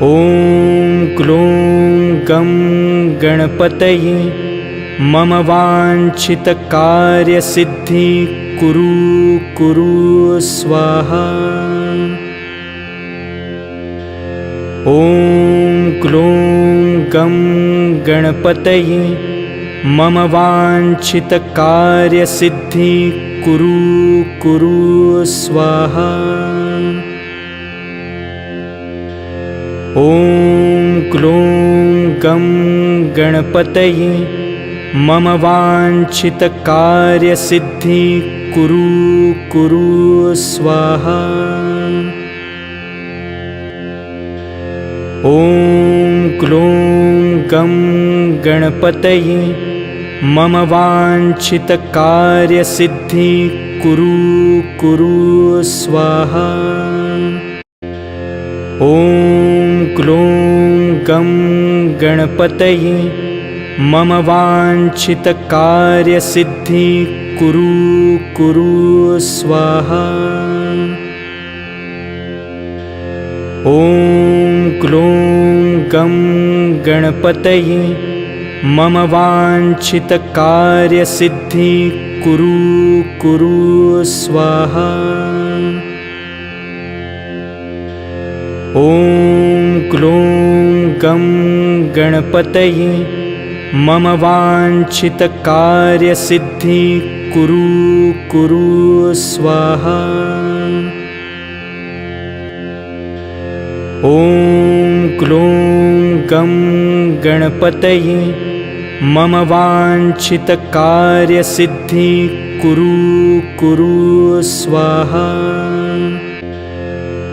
ॐ क्लूं गं गणपतये मम वाञ्छितकार्यसिद्धि कुरु स्वाहा। ॐ क्लूं गं गणपतये मम वाञ्छितकार्यसिद्धि कुरु स्वाहा। ॐ क्लूं गं गणपतये मम वाञ्छितकार्यसिद्धि कुरु स्वाहा। ॐ क्लूं गं गणपतये मम वाञ्छितकार्यसिद्धि कुरु स्वाहा। ॐ क्लूं गं गणपतये मम वाञ्छितकार्यसिद्धि कुरु स्वाहा। ॐ क्लूं गं गणपतये मम वाञ्छितकार्यसिद्धि कुरु स्वाहा। ॐ क्लूं गं गणपतये मम वाञ्छितकार्यसिद्धि कुरु स्वाहा। ॐ क्लूं गं गणपतये मम वाञ्छितकार्यसिद्धि कुरु स्वाहा।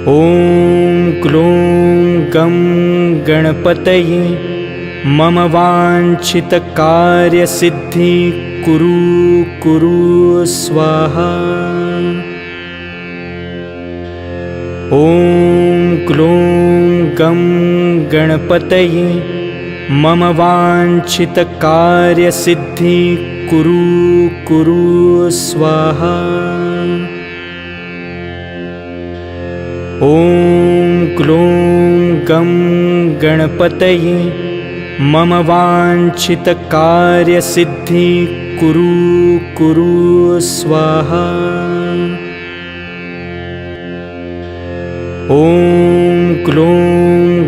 ॐ क्लूं गं गणपतये मम वाञ्छितकार्यसिद्धि कुरु स्वाहा। ॐ क्लूं गं गणपतये मम वाञ्छितकार्यसिद्धि कुरु स्वाहा। ॐ क्लूं गं गणपतये मम वाञ्छितकार्यसिद्धि कुरु स्वाहा। ॐ क्लूं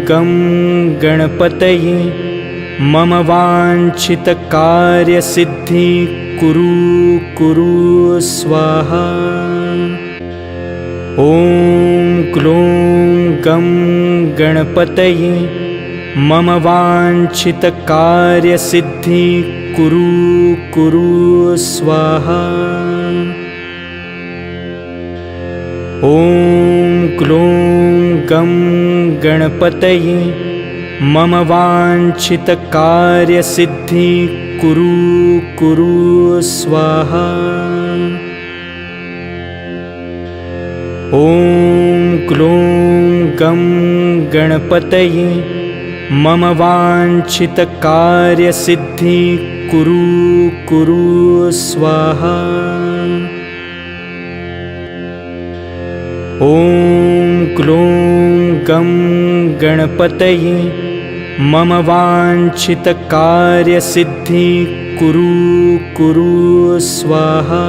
गं गणपतये मम वाञ्छितकार्यसिद्धि कुरु स्वाहा। ॐ क्लूं गं गणपतये मम वाञ्छितकार्यसिद्धि कुरु स्वाहा। ॐ क्लूं गं गणपतये मम वाञ्छितकार्यसिद्धि कुरु स्वाहा। ॐ क्लूं गं गणपतये मम वाञ्छितकार्यसिद्धि कुरु स्वाहा। ॐ क्लूं गं गणपतये मम वाञ्छितकार्यसिद्धि कुरु स्वाहा।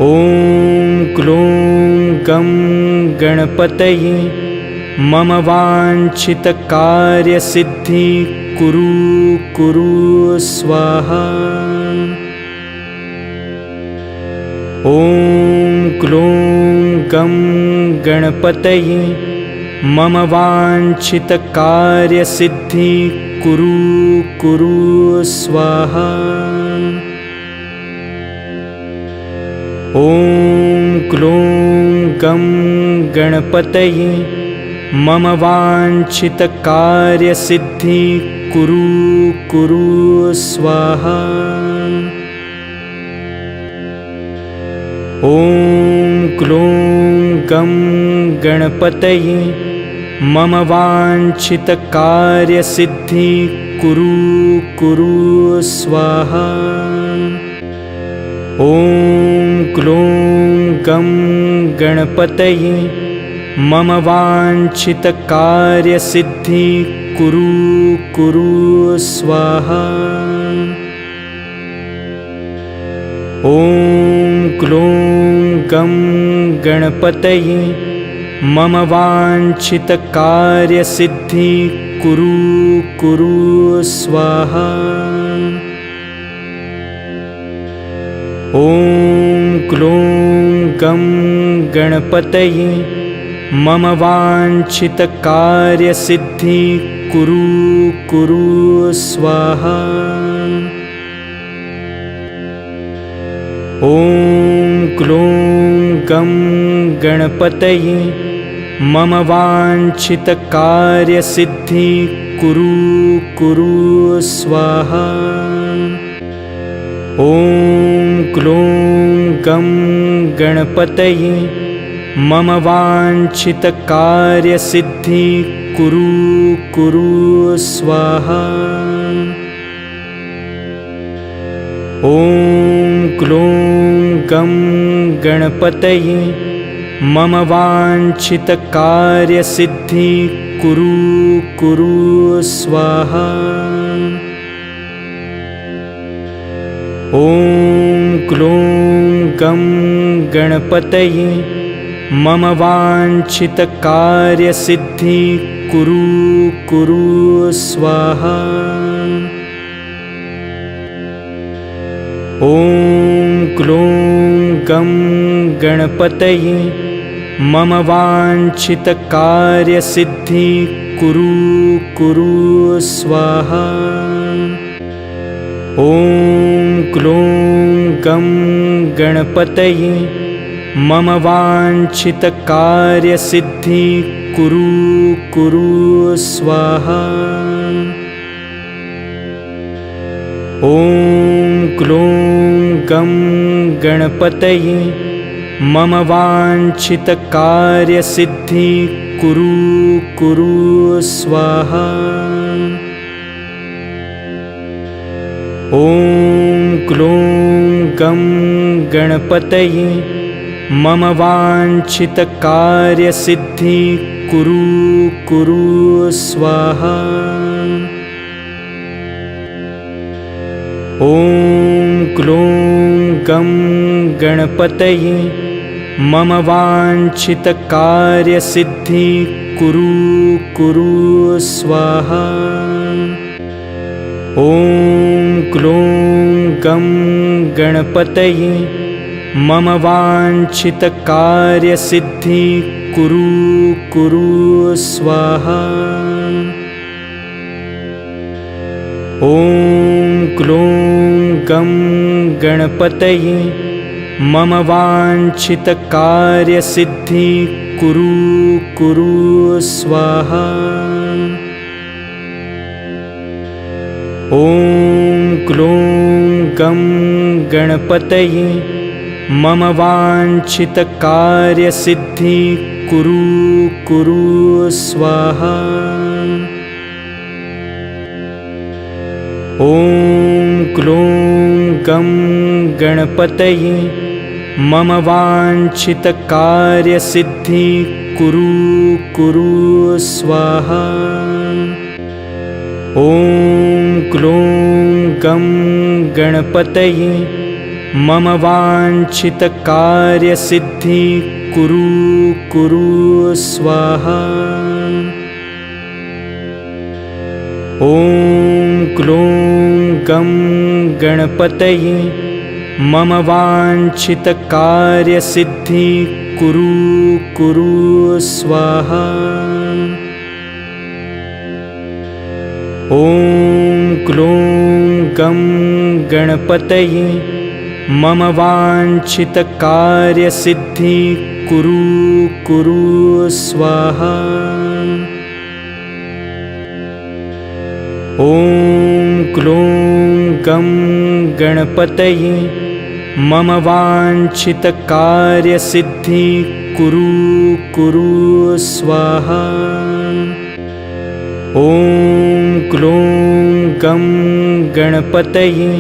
ॐ क्लूं गं गणपतये मम वाञ्छितकार्यसिद्धि कुरु स्वाहा। ॐ क्लूं गं गणपतये मम वाञ्छितकार्यसिद्धि कुरु स्वाहा। ॐ क्लूं गं गणपतये मम वाञ्छितकार्यसिद्धि कुरु स्वाहा। ॐ क्लूं गं गणपतये मम वाञ्छितकार्यसिद्धि कुरु स्वाहा। ॐ क्लूं गं गणपतये मम वाञ्छितकार्यसिद्धि कुरु कुरु स्वाहा। ॐ क्लों गं गणपतये मम वाञ्छितकार्यसिद्धि कुरु कुरु स्वाहा। ॐ क्लों गं गणपतये मम वाञ्छितकार्यसिद्धि कुरु कुरु स्वाहा। ॐ क्लों गं गणपतये मम वाञ्छितकार्यसिद्धि कुरु कुरु स्वाहा। ॐ क्लों गं गणपतये मम वाञ्छितकार्यसिद्धि कुरु कुरु स्वाहा। ॐ क्लों गं गणपतये मम वाञ्छितकार्यसिद्धि कुरु कुरु स्वाहा। ॐ क्लों गं गणपतये मम वाञ्छितकार्यसिद्धि कुरु कुरु स्वाहा। ॐ क्लों गं गणपतये मम वाञ्छितकार्यसिद्धि कुरु कुरु स्वाहा। ॐ क्लों गं गणपतये मम वाञ्छितकार्यसिद्धि कुरु कुरु स्वाहा। ॐ क्लों गं गणपतये मम वाञ्छितकार्यसिद्धि कुरु कुरु स्वाहा। ॐ क्लों गं गणपतये मम वाञ्छितकार्यसिद्धि कुरु कुरु स्वाहा। ॐ क्लों गं गणपतये मम वाञ्छितकार्यसिद्धि कुरु कुरु स्वाहा। ॐ क्लों गं गणपतये मम वाञ्छितकार्यसिद्धि कुरु कुरु स्वाहा। ॐ क्लों गं गणपतये मम वाञ्छितकार्यसिद्धि कुरु कुरु स्वाहा। ॐ क्लों गं गणपतये मम वाञ्छितकार्यसिद्धि कुरु कुरु स्वाहा। ॐ क्लों गं गणपतये मम वाञ्छितकार्यसिद्धि कुरु कुरु स्वाहा। ॐ क्लों गं गणपतये मम वाञ्छितकार्यसिद्धि कुरु कुरु स्वाहा। ॐ क्लों गं गणपतये मम वाञ्छितकार्यसिद्धि कुरु कुरु स्वाहा। ॐ क्लों गं गणपतये मम वाञ्छितकार्यसिद्धि कुरु कुरु स्वाहा। ॐ क्लों गं गणपतये मम वाञ्छितकार्यसिद्धि कुरु कुरु स्वाहा। ॐ क्लों गं गणपतये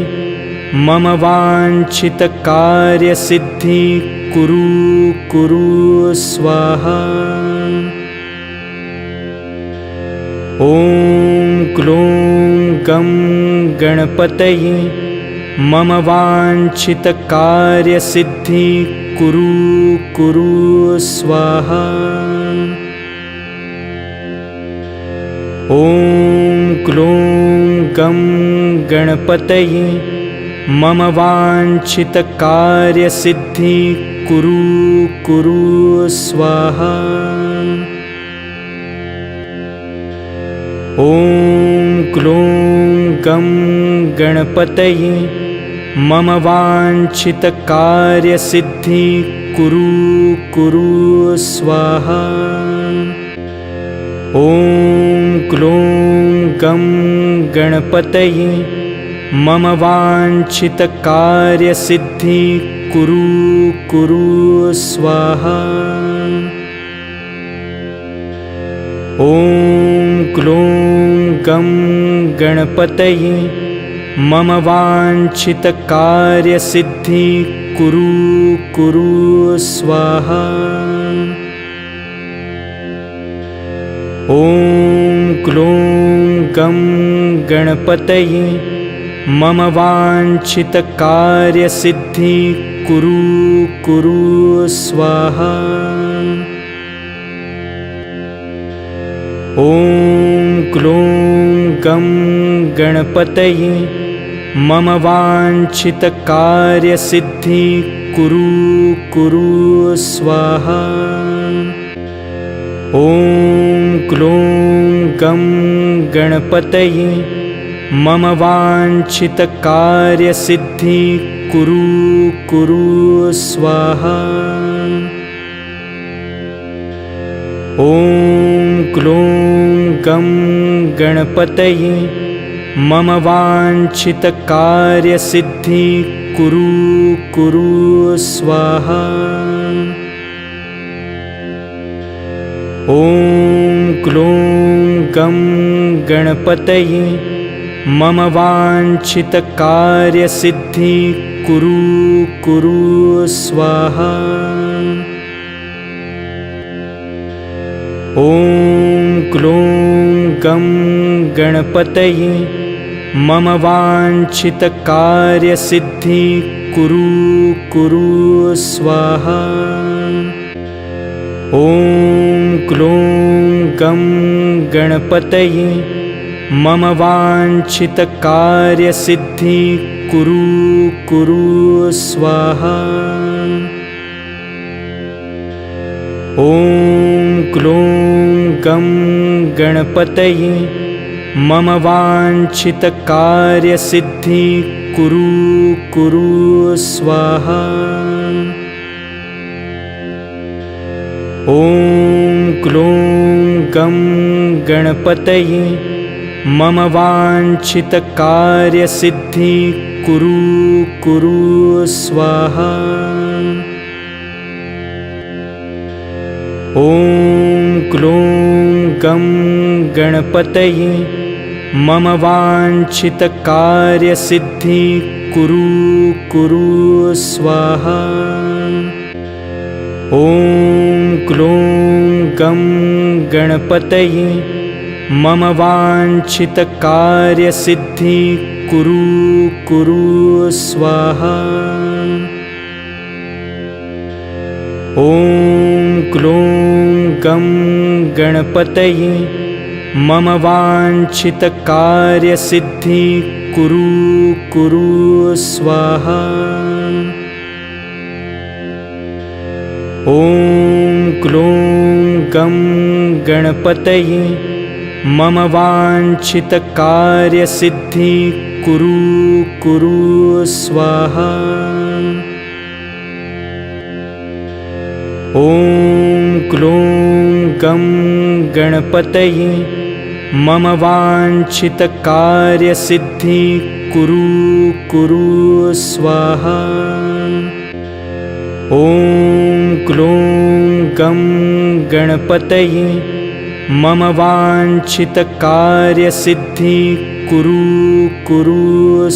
मम वाञ्छितकार्यसिद्धि कुरु कुरु स्वाहा। ॐ क्लूं गं गणपतये मम वाञ्छितकार्यसिद्धि कुरु कुरु स्वाहा। ॐ क्लूं गं गणपतये मम वाञ्छितकार्यसिद्धि कुरु कुरु स्वाहा। ॐ क्लूं गं गणपतये मम वाञ्छितकार्यसिद्धि कुरु कुरु स्वाहा। ॐ क्लूं गं गणपतये मम वाञ्छितकार्यसिद्धि कुरु कुरु स्वाहा। ॐ क्लूं गं गणपतये मम वाञ्छितकार्यसिद्धि कुरु कुरु स्वाहा। ॐ क्लूं गं गणपतये मम वाञ्छितकार्यसिद्धि कुरु कुरु स्वाहा। ॐ क्लूं गं गणपतये मम वाञ्छितकार्यसिद्धि कुरु कुरु स्वाहा। ॐ क्लूं गं गणपतये मम वाञ्छितकार्यसिद्धि कुरु कुरु स्वाहा। ॐ क्लूं गं गणपतये मम वाञ्छितकार्यसिद्धि कुरु कुरु स्वाहा। ॐ क्लूं गं गणपतये मम वाञ्छितकार्यसिद्धि कुरु कुरु स्वाहा। ॐ क्लूं गं गणपतये मम वाञ्छितकार्यसिद्धि कुरु कुरु स्वाहा। ॐ क्लूं गं गणपतये मम वाञ्छितकार्यसिद्धि कुरु कुरु स्वाहा। ॐ क्लूं गं गणपतये मम वाञ्छितकार्यसिद्धि कुरु कुरु स्वाहा। ॐ क्लूं गं गणपतये मम वाञ्छितकार्यसिद्धि कुरु कुरु स्वाहा। ॐ क्लूं गं गणपतये मम वाञ्छितकार्यसिद्धि कुरु कुरु स्वाहा। ॐ क्लूं गं गणपतये मम वाञ्छितकार्यसिद्धि कुरु कुरु स्वाहा। ॐ क्लूं गं गणपतये मम वाञ्छितकार्यसिद्धि कुरु कुरु स्वाहा। ॐ क्लूं गं गणपतये मम वाञ्छितकार्यसिद्धि कुरु कुरु स्वाहा। ॐ क्लूं गं गणपतये मम वाञ्छितकार्यसिद्धि कुरु कुरु स्वाहा। ॐ क्लूं गं गणपतये मम वाञ्छितकार्यसिद्धि कुरु कुरु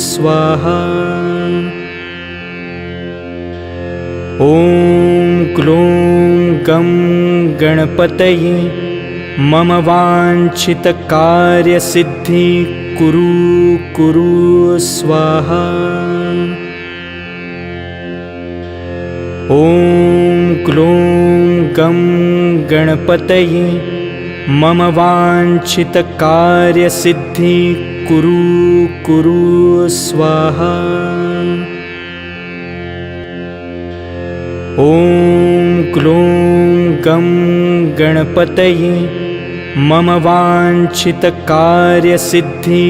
स्वाहा। ॐ ॐ क्लूं गं गणपतये मम वाञ्छितकार्यसिद्धि कुरु स्वाहा। ॐ क्लूं गं गणपतये मम वाञ्छितकार्यसिद्धि कुरु स्वाहा। ॐ क्लूं गं गणपतये मम वाञ्छितकार्यसिद्धि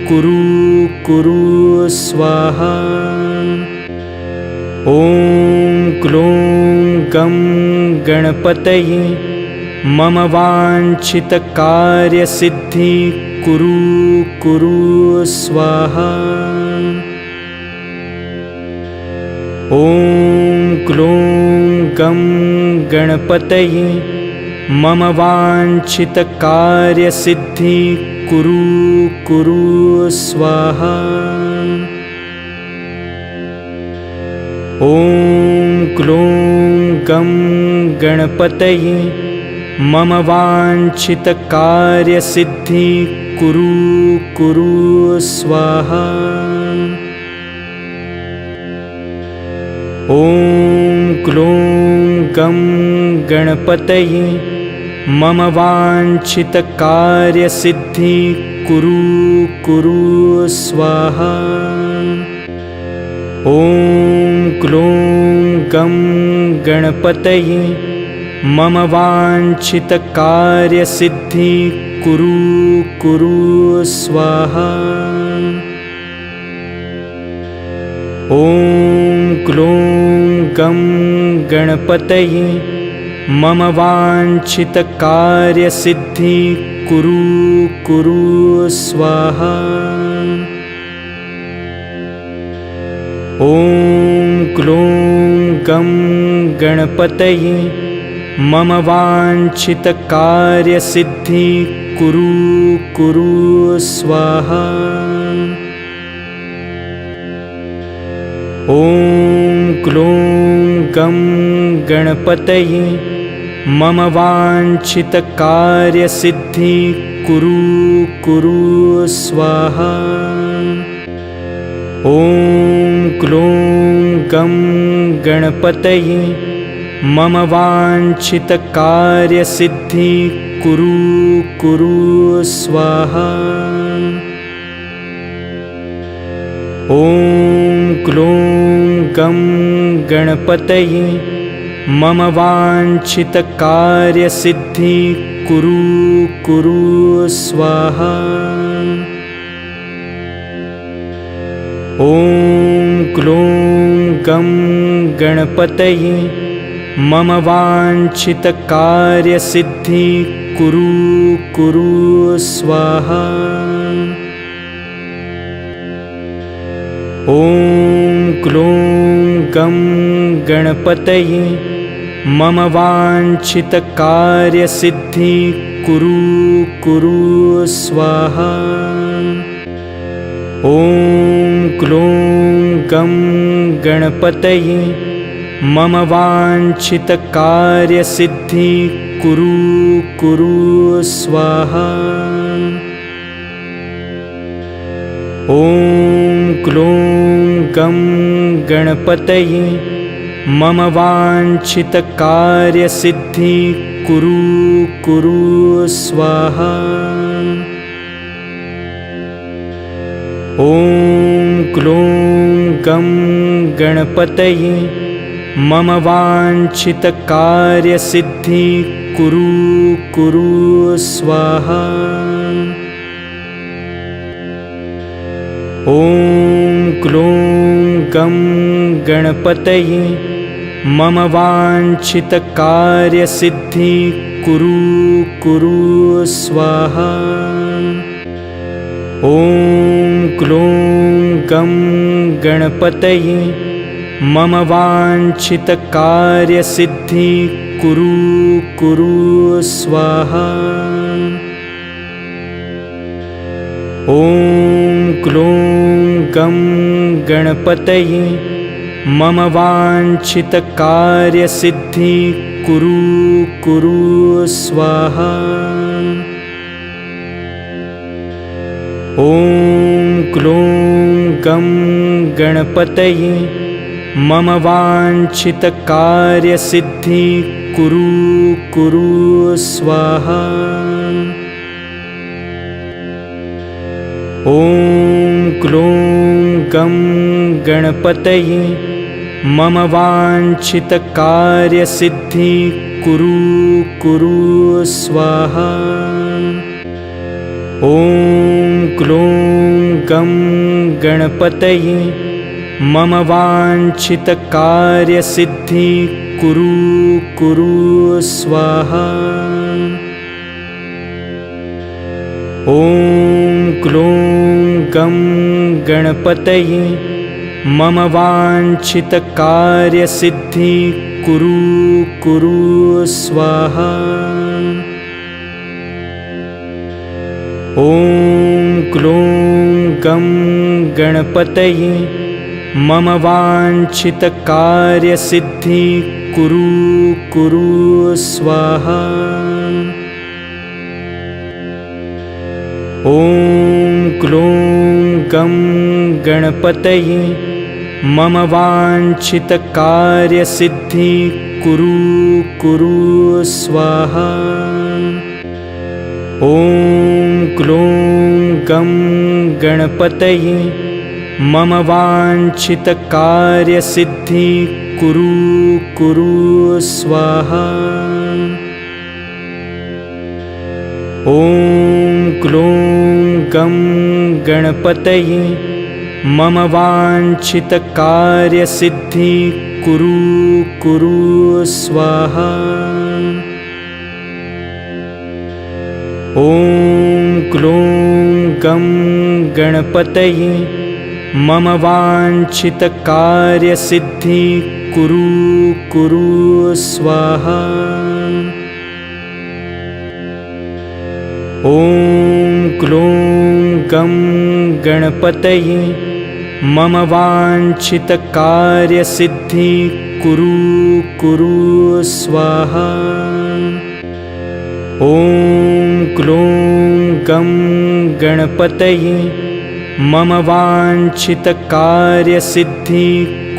कुरु स्वाहा। ॐ क्लूं गं गणपतये मम वाञ्छितकार्यसिद्धि कुरु स्वाहा। ॐ क्लूं गं गणपतये मम वाञ्छितकार्यसिद्धि कुरु स्वाहा। ॐ क्लूं गं गणपतये मम वाञ्छितकार्यसिद्धि कुरु स्वाहा। ॐ क्लूं गं गणपतये मम वाञ्छितकार्यसिद्धि कुरु स्वाहा। ॐ क्लूं गं गणपतये मम वाञ्छितकार्यसिद्धि कुरु स्वाहा। ॐ क्लूं गं गणपतये मम वाञ्छितकार्यसिद्धि कुरु स्वाहा। ॐ क्लूं गं गणपतये मम वाञ्छितकार्यसिद्धि कुरु स्वाहा। ॐ क्लूं गं गणपतये मम वाञ्छितकार्यसिद्धि कुरु स्वाहा। ॐ क्लूं गं गणपतये मम वाञ्छितकार्यसिद्धि कुरु स्वाहा। ॐ क्लूं गं गणपतये मम वाञ्छितकार्यसिद्धि कुरु स्वाहा। ॐ क्लूं गं गणपतये मम वाञ्छितकार्यसिद्धि कुरु स्वाहा। ॐ क्लूं गं गणपतये मम वाञ्छितकार्यसिद्धि कुरु स्वाहा। ॐ क्लूं गं गणपतये मम वाञ्छितकार्यसिद्धि कुरु स्वाहा। ॐ क्लूं गं गणपतये मम वाञ्छितकार्यसिद्धि कुरु स्वाहा। ॐ क्लूं गं गणपतये मम वाञ्छितकार्यसिद्धि कुरु स्वाहा। ॐ क्लूं गं गणपतये मम वाञ्छितकार्यसिद्धि कुरु स्वाहा। ॐ क्लूं गं गणपतये मम वाञ्छितकार्यसिद्धि कुरु स्वाहा। ॐ क्लूं गं गणपतये मम वाञ्छितकार्यसिद्धि कुरु स्वाहा। ॐ क्लूं गं गणपतये मम वाञ्छितकार्यसिद्धि कुरु स्वाहा। ॐ क्लूं गं गणपतये मम वाञ्छितकार्यसिद्धि कुरु स्वाहा। ॐ क्लूं गं गणपतये मम वाञ्छितकार्यसिद्धि कुरु स्वाहा। ॐ क्लूं गं गणपतये मम वाञ्छितकार्यसिद्धि कुरु स्वाहा। ॐ क्लूं गं गणपतये मम वाञ्छितकार्यसिद्धि कुरु स्वाहा। ॐ क्लूं गं गणपतये मम वाञ्छितकार्यसिद्धि कुरु स्वाहा। ॐ क्लूं गं गणपतये मम वाञ्छितकार्यसिद्धि कुरु स्वाहा। ॐ क्लूं गं गणपतये मम वाञ्छितकार्यसिद्धि कुरु स्वाहा। ॐ क्लूं गं गणपतये मम वाञ्छितकार्यसिद्धि कुरु स्वाहा। ॐ क्लूं गं गणपतये मम वाञ्छितकार्यसिद्धि कुरु स्वाहा। ॐ क्लूं गं गणपतये मम वाञ्छितकार्यसिद्धि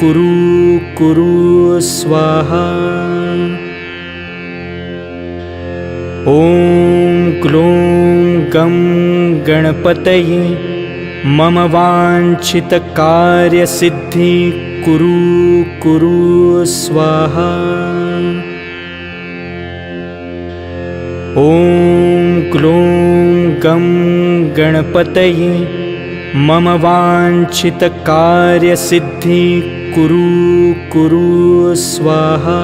कुरु स्वाहा। ॐ क्लूं गं गणपतये मम वाञ्छितकार्यसिद्धि कुरु स्वाहा। ॐ क्लूं गं गणपतये मम वाञ्छितकार्यसिद्धि कुरु स्वाहा।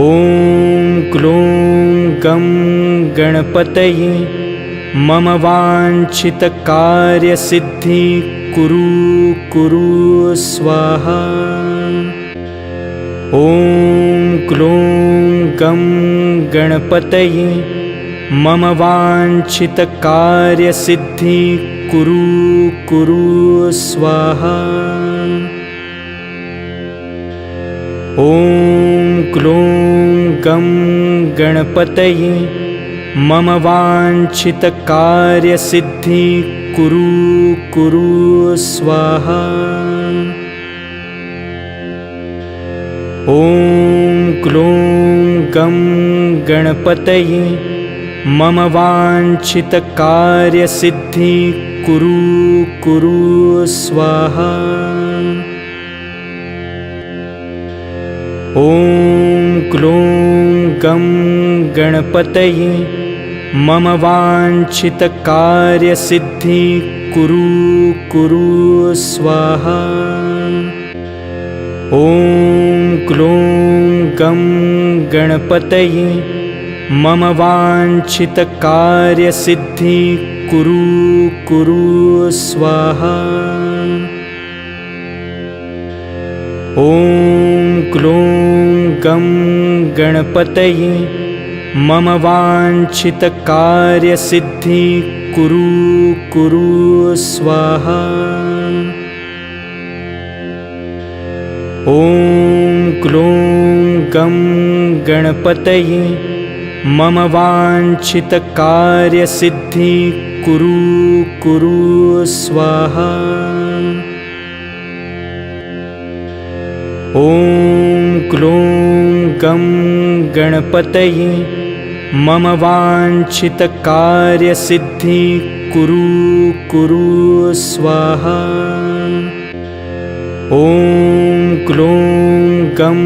ॐ क्लूं गं गणपतये मम वाञ्छितकार्यसिद्धि कुरु स्वाहा। ॐ क्लूं गं गणपतये मम वाञ्छितकार्यसिद्धि कुरु स्वाहा। ॐ क्लूं गं गणपतये मम वाञ्छितकार्यसिद्धि कुरु स्वाहा। ॐ क्लूं गं गणपतये मम वाञ्छितकार्यसिद्धि कुरु स्वाहा। ॐ क्लूं गं गणपतये मम वाञ्छितकार्यसिद्धि कुरु स्वाहा। ॐ क्लूं गं गणपतये मम वाञ्छितकार्यसिद्धि कुरु स्वाहा। ॐ क्लूं गं गणपतये मम वाञ्छितकार्यसिद्धि कुरु कुरु स्वाहा। ॐ क्लूं गं गणपतये मम वाञ्छितकार्यसिद्धि कुरु कुरु स्वाहा। ॐ क्लूं गं गणपतये मम वाञ्छितकार्यसिद्धि कुरु कुरु स्वाहा। ॐ क्लूं गं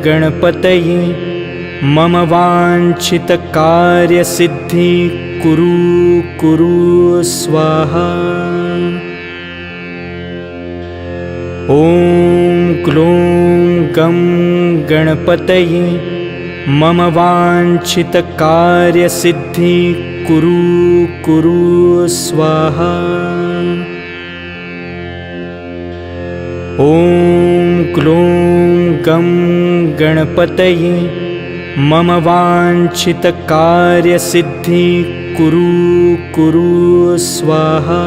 गणपतये मम वाञ्छितकार्यसिद्धि कुरु कुरु स्वाहा। ॐ क्लूं गं गणपतये मम वाञ्छितकार्यसिद्धि कुरु कुरु स्वाहा। ॐ क्लूं गं गणपतये मम वाञ्छितकार्यसिद्धि कुरु कुरु स्वाहा।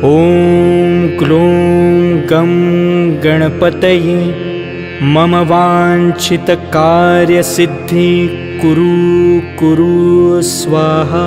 ॐ क्लूं गं गणपतये मम वाञ्छितकार्यसिद्धि कुरु कुरु स्वाहा।